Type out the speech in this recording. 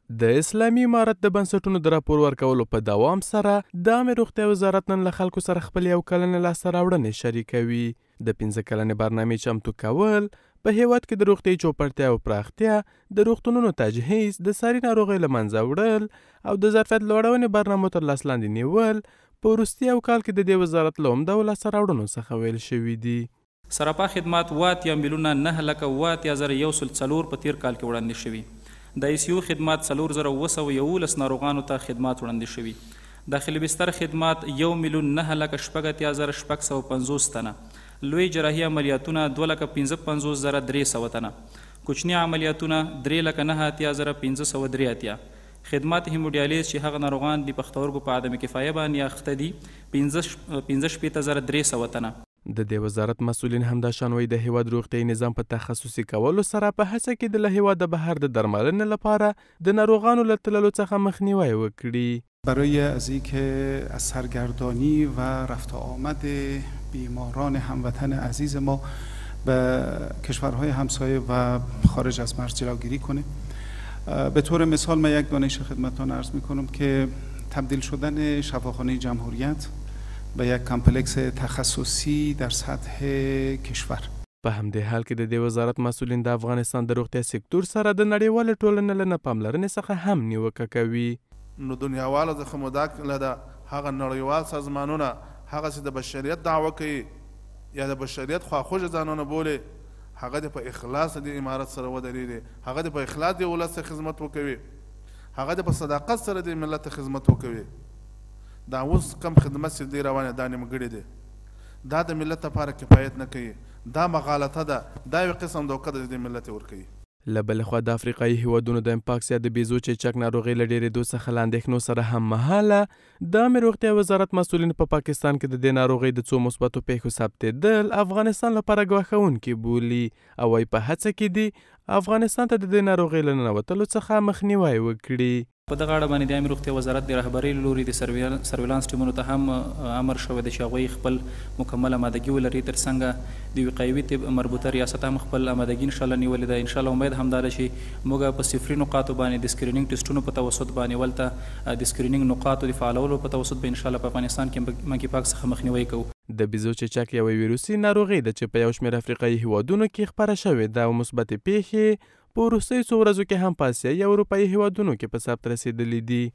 د اسلامي امارت د بنسټونو د راپور ورکولو په دوام سره د عامه روغتیا وزارت نن له خلکو سره خپل یو کلنې لاسته راوړنې شریکوي. د 15 کلنې برنامې چمتو کول، په هیواد کې د روغتیايي چوپړتیا او پراختیا، د روغتونونو تجهیز، د ساري ناروغیو له منځه وړل او د ظرفیت لوړونې برنامو تر لاس لاندې نیول په وروستي یو کال کې د دې وزارت له عمده لاسته راوړنو څخه ویل شوي دي. سراپا خدمات 8,9,1,104 په تیر کال کې وړاندې شوي. د ICU خدمات 4,911 ناروغانو ته خدمات وړاندې شوي. داخلي بستر خدمات 1,09,650,650 تنه. لوی جراحي عملیاتونه 2,55,300 تنه. کوچني عملیاتونه 3,09,503. خدمات هیموډیالیز چې هغه ناروغان د پښتورګو په عدم کفایه باندې اخته دي 15,300 تنه. د دې وزارت مسؤلین همداشان وایي د هیواد روغتیايي نظام په تخصصي کولو سره په هڅه کې د له هیواده بهر د درملنې لپاره د ناروغانو له تللو څخه مخنیوی وکړي. برای از اینکه از سرگردانی و رفت آمد بیماران هموطن عزیز ما به کشورهای همسایه و خارج از مرز جلوگیری کنه. به طور مثال من یک دانش خدمتتون عرض میکنم که تبدیل شدن شفاخانه جمهوریت به یک کمپلکس تخصصی در سطح کشور. په همدې حال کې د دې وزارت مسؤلین د افغانستان د روغتیا سکتور سره د نړیوالې ټولنې له پاملرنې څخه هم نیوکه کوي. نو دنیاوالو څخه مو دا کړله ده هغه نړیوال سازمانونه هغه چې د بشریت دعوه کوي یا د بشریت خواخوږه ځانونه بولي، هغه د په اخلاص د امارت سره ودرېږي، هغه د په اخلاص د ولس خدمت وکوي، هغه د په صداقت سره د ملت خدمت وکوي. دا اوس کم خدمت چې دی روانه دا نیمګړې دی، دا د ملت لپاره کفایت نه کوي، دا مغالطه ده، دا یو قسم دوکه ده چې د ملت ورکوي. له بلې خوا د افریقایي هیوادونو د امپاکس یا د بیزو چیچک ناروغۍ له ډېرېدو څخه له اندېښنو سره هم مهاله د عامې روغتیا وزارت مسؤلین په پاکستان کې د دې ناروغۍ د څو مثبتو پیښو ثبتېدل افغانستان لپاره ګواښونکي بولي او وايي په هڅه کې دي افغانستان ته د دې ناروغۍ له ننوتلو څخه مخنیوی وکړي. په دغه اړه باندې د عامې روغتیا وزارت د رهبرۍ له لوري د سرویلانس ټیمونو ته هم امر شوی دی چې هغوی خپل مکمل آمادګي ولري، ترڅنګ د وقایوي طب مربوطه ریاست هم خپل آمادګي انشاءالله نیولې ده. انشاءالله امید همدا ده چې موږ په صفري نقاطو باندې د سکرینینګ ټسټونو په توسط باندې ولته د سکرینینګ نقاطو د فعالولو په توسط به انشاءالله په افغانستان کې منکي پاک څخه مخنیوی کوو. د بیزو چیچک یوه ویروسي ناروغي ده چې په یو شمېر افریقایي هیوادونو کې خپره شوې ده او مثبتې پیښې په وروستیو څو ورځو کې هم په اسیایي او اروپایي هیوادونو کې په ثبت رسېدلې دي.